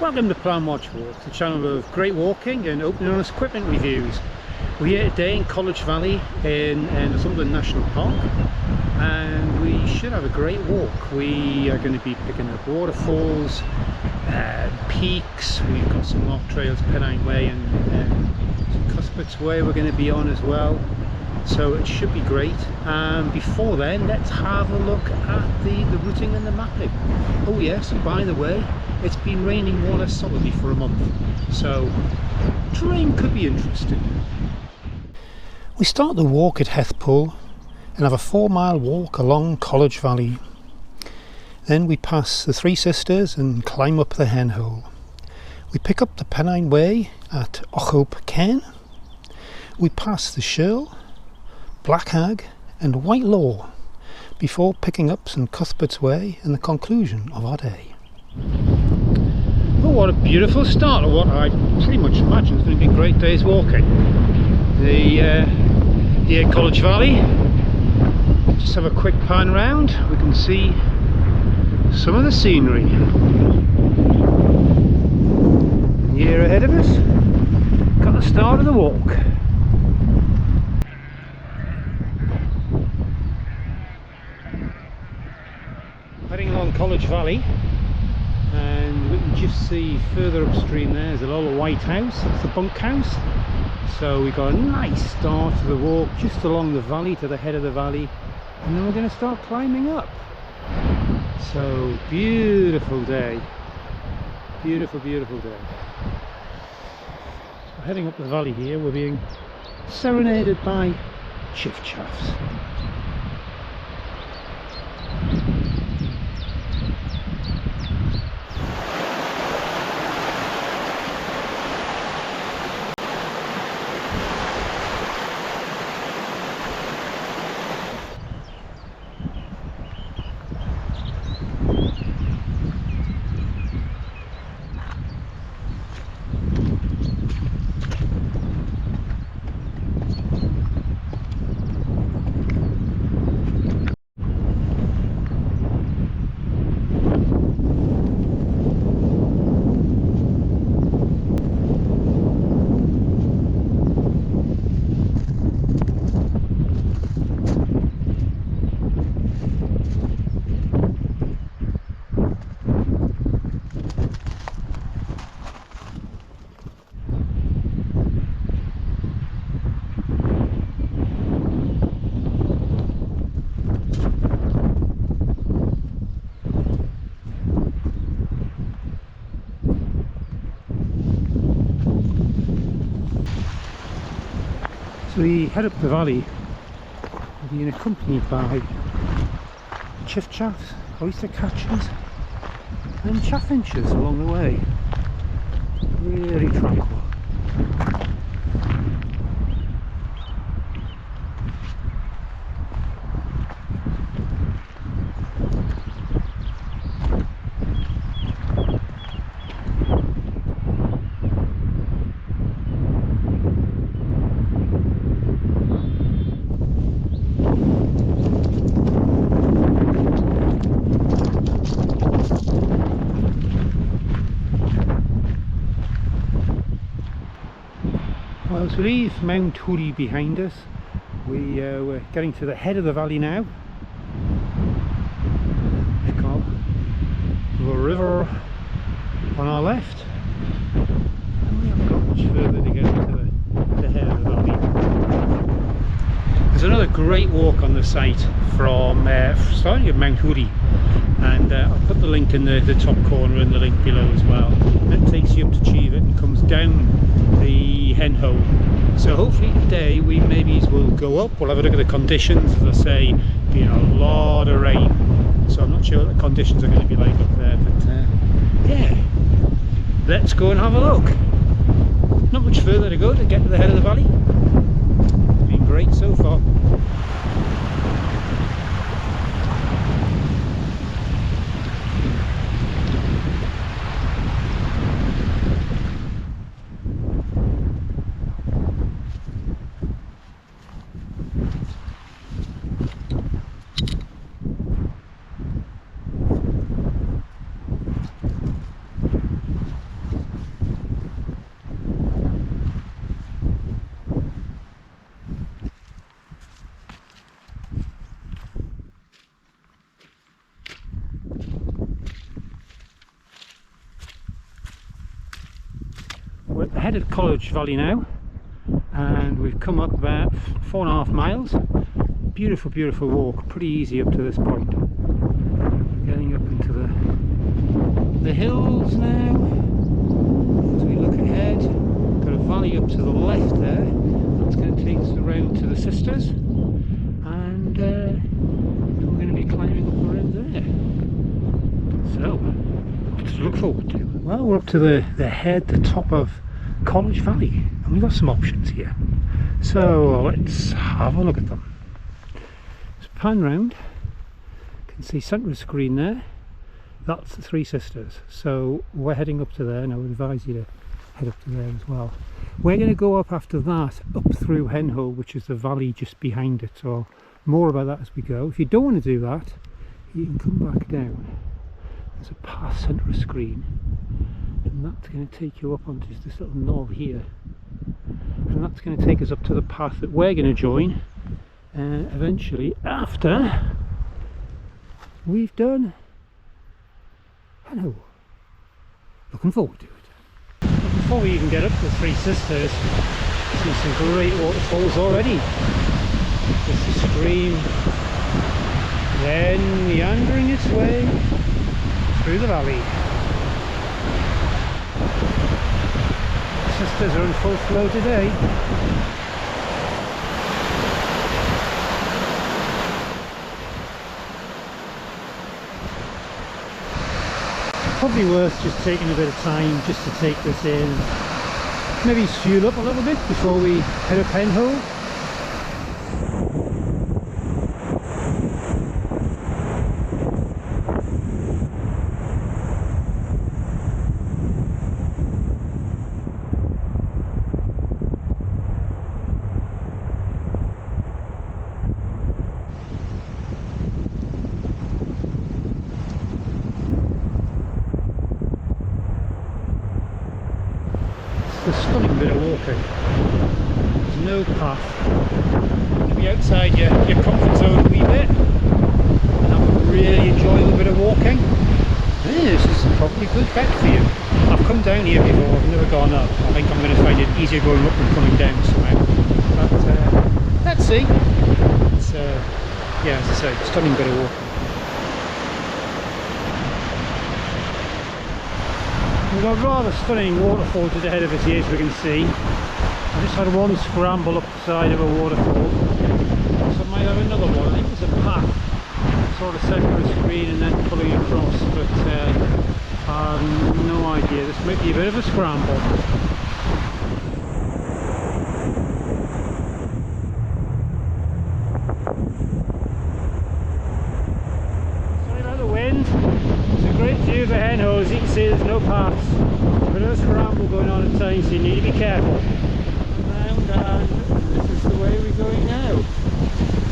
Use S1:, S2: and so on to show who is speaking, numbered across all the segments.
S1: Welcome to Plan Watch Walk, the channel of great walking and open and honest equipment reviews. We're here today in College Valley in Northumberland National Park, and we should have a great walk. We are going to be picking up waterfalls, peaks. We've got some lock trails, Pennine Way and Cuthbert's Way we're going to be on as well. So it should be great. Before then, let's have a look at the routing and the mapping. Oh yes, and by the way, it's been raining more or less solidly for a month, so terrain could be interesting. We start the walk at Hethpool and have a 4-mile walk along College Valley. Then we pass the Three Sisters and climb up the Hen Hole. We pick up the Pennine Way at Ochhope Cairn. We pass the Shirl, Black Hag and White Law before picking up St Cuthbert's Way and the conclusion of our day. Oh, what a beautiful start of what I pretty much imagine is going to be a great day's walking. Here at College Valley, just have a quick pan round. We can see some of the scenery. And here ahead of us, got the start of the walk. Heading along College Valley, and we can just see further upstream there's a little white house. It's the bunkhouse. So we got a nice start to the walk just along the valley to the head of the valley, and then we're going to start climbing up. So beautiful day, beautiful day. So heading up the valley here, we're being serenaded by chiffchaffs. So we head up the valley, being accompanied by chiffchaffs, oyster catchers and chaffinches along the way. Really tranquil. Well, as we leave Mount Hooley behind us, we're getting to the head of the valley now. We've got the river on our left, and we haven't got much further to get to the head of the valley. There's another great walk on the site from starting at Mount Hooley, and I'll put the link in the top corner and the link below as well. That takes you up to Cheeve and comes down the Hen Hole. So hopefully today we maybe will go up. We'll have a look at the conditions. As I say, being a lot of rain, so I'm not sure what the conditions are going to be like up there, but yeah, let's go and have a look. Not much further to go to get to the head of the valley. It's been great so far. We're ahead of College Valley now, and we've come up about 4.5 miles. Beautiful, beautiful walk, pretty easy up to this point. Getting up into the hills now. As we look ahead, got a valley up to the left there. That's going to take us around to the Sisters, and we're going to be climbing up around there. So, what to look forward to? Well, we're up to the top of College Valley, and we've got some options here. So let's have a look at them. Let's pan round. You can see centre of the screen there. That's the Three Sisters. So we're heading up to there, and I would advise you to head up to there as well. We're going to go up after that, up through Henhull, which is the valley just behind it. So more about that as we go. If you don't want to do that, you can come back down. There's a path centre of screen, and that's going to take you up onto this little knoll here, and that's going to take us up to the path that we're going to join eventually after we've done Henhull. Looking forward to it. But before we even get up to the Three Sisters, see some great waterfalls already. There's the stream, then meandering its way through the valley. The Sisters are in full flow today. Probably worth just taking a bit of time just to take this in. Maybe fuel up a little bit before we head up Henhull. A stunning bit of walking. There's no path. You'll be outside your comfort zone a wee bit, and have a really enjoyable bit of walking. This is probably a good bet for you. I've come down here before, I've never gone up. I think I'm going to find it easier going up than coming down somehow. But let's see. It's yeah, as I say, stunning bit of walking. We've got rather stunning waterfall to the head of us here, as we can see. I just had one scramble up the side of a waterfall, so I might have another one. I think there's a path sort of centre of the screen and then pulling across, but I have no idea. This might be a bit of a scramble. Sorry about the wind. It's a great view of the Henhull. As you can see, there's no paths. A bit of a scramble going on at times, so you need to be careful. Around, and this is the way we're going now.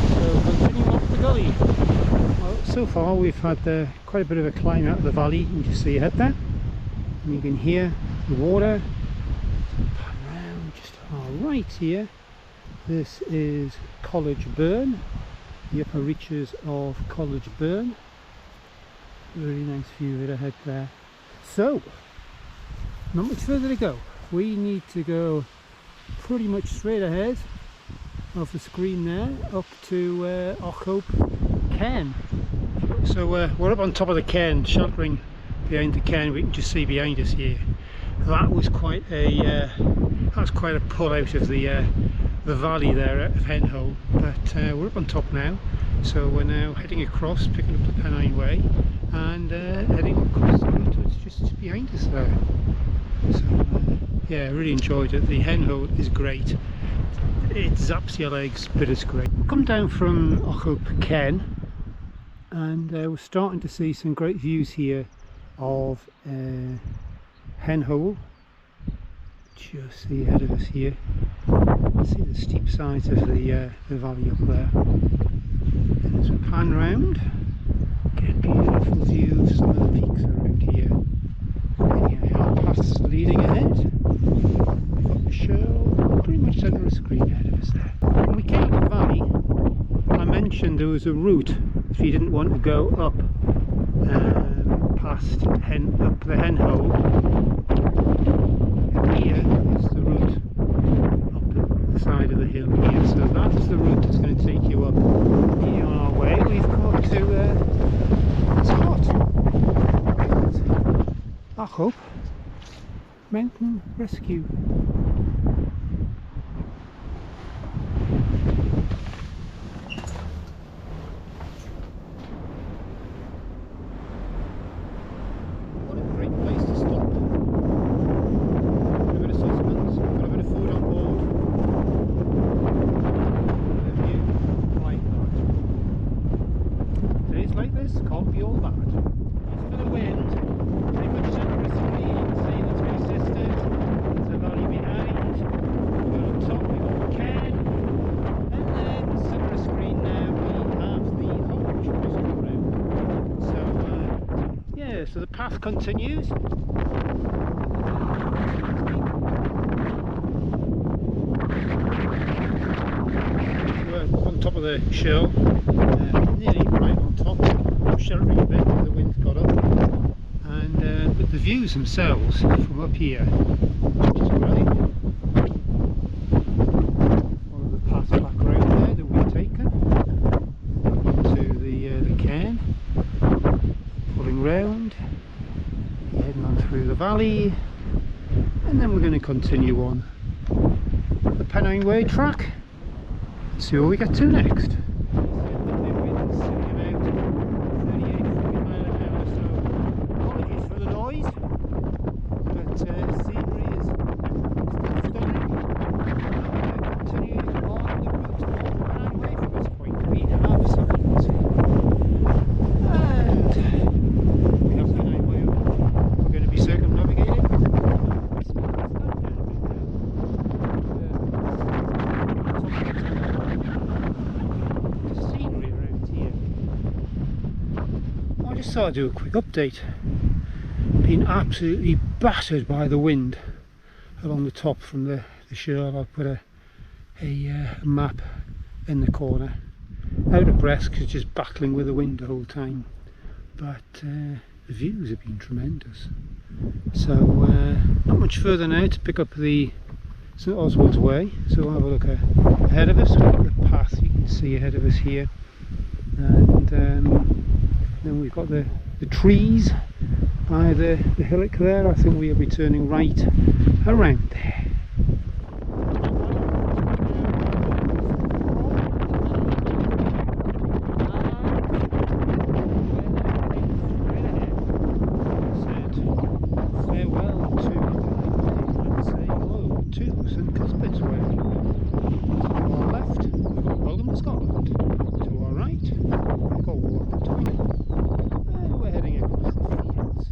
S1: So continuing up the gully. Well, so far we've had quite a bit of a climb out of the valley. You can just see ahead there, and you can hear the water. So pan round just far right here. This is College Burn, the upper reaches of College Burn. Really nice view of it ahead there. So, not much further to go. We need to go pretty much straight ahead of the screen there, up to Ochhope Cairn. So we're up on top of the cairn, sheltering behind the cairn. We can just see behind us here. That was quite a pull out of the valley there out of Henhull, but we're up on top now. So we're now heading across, picking up the Pennine Way, and heading across the route that's just behind us there. So yeah, I really enjoyed it. The Henhull is great. It zaps your legs, but it's great. We've come down from Ochhope Cairn, and we're starting to see some great views here of Henhull. Just see ahead of us here. See the steep sides of the valley up there. And as we pan round, get a beautiful view of some of the peaks around here. Any hill paths leading ahead. We've got the show pretty much centre of the screen ahead of us there. When we came up the valley, I mentioned there was a route if you didn't want to go up past up the Henhull. And here hill here, so that's the route that's going to take you up here on our way. We've got to it's hot. I hope mountain rescue. What a great place to stop. Got a bit of sustenance, got a bit of food on board. The view like that. Days like this can't be all bad. As for the wind, pretty much centre screen, see the three sisters, the valley behind, we've got on top, we've got the cairn, and then centre screen now we have the hole which we're just going around. So yeah, so the path continues. We're on top of the shell, nearly right on top, sheltering a bit where the wind's got up, and but the views themselves from up here, which is great. Follow the path back round there that we've taken to the cairn, pulling round, heading on through the valley, and then we're going to continue on the Pennine Way track. See where we get to next. I just thought I'd do a quick update. Been absolutely battered by the wind along the top from the shore. I'll put a map in the corner. Out of breath because just battling with the wind the whole time. But the views have been tremendous. So not much further now to pick up the St Oswald's Way. So we'll have a look ahead of us. We've got the path you can see ahead of us here. And then we've got the trees by the hillock there. I think we'll be turning right around there. Farewell to, let's say hello to St Cuthbert's Way. To our left, we've got Welcome to Scotland. To our right, we've got Walk the Tunnel. And we're heading across the fields.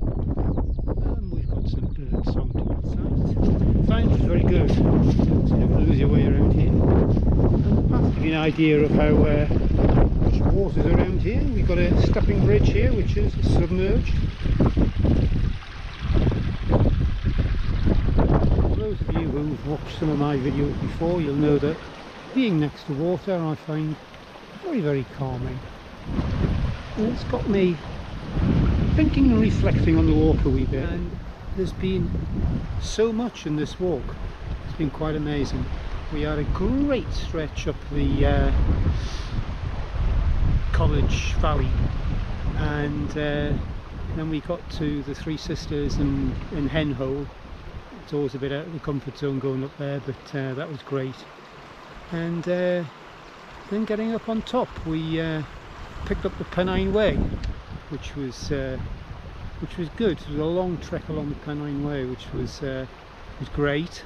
S1: We've got some bird song to our side. Find it very good, so you don't lose your way around here. And the path gives you an idea of how much water's around here. We've got a stepping bridge here which is submerged. For those of you who've watched some of my videos before, you'll know that being next to water I find very, very calming. And it's got me thinking and reflecting on the walk a wee bit. And there's been so much in this walk. It's been quite amazing. We had a great stretch up the College Valley, and then we got to the Three Sisters and Hen Hole. It's always a bit out of the comfort zone going up there, but that was great. And then getting up on top, we picked up the Pennine Way, which was good. It was a long trek along the Pennine Way, which was great.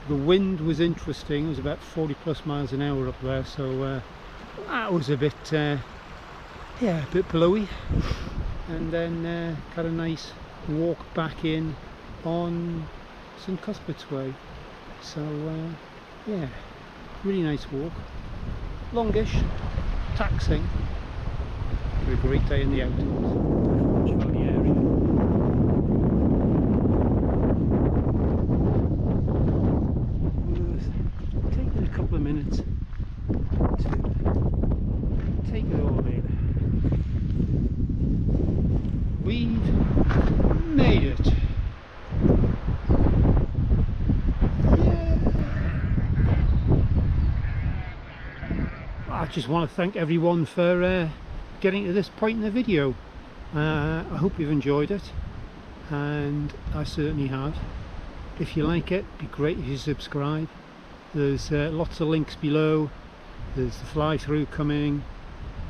S1: The wind was interesting. It was about 40 plus miles an hour up there, so that was a bit blowy. And then got a nice walk back in on St Cuthbert's Way. So yeah, really nice walk. Longish, taxing, but a great day in the outdoors. Valley area. Taking a couple of minutes to take it all in. We've made it. Yeah. just want to thank everyone for getting to this point in the video. I hope you've enjoyed it, and I certainly have. If you like it, it'd be great if you subscribe. There's lots of links below. There's the fly-through coming,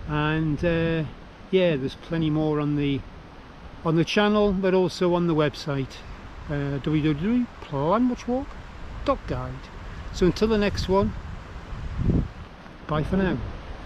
S1: and yeah, there's plenty more on the channel, but also on the website, www.planwatchwalk.guide. So until the next one, bye for now.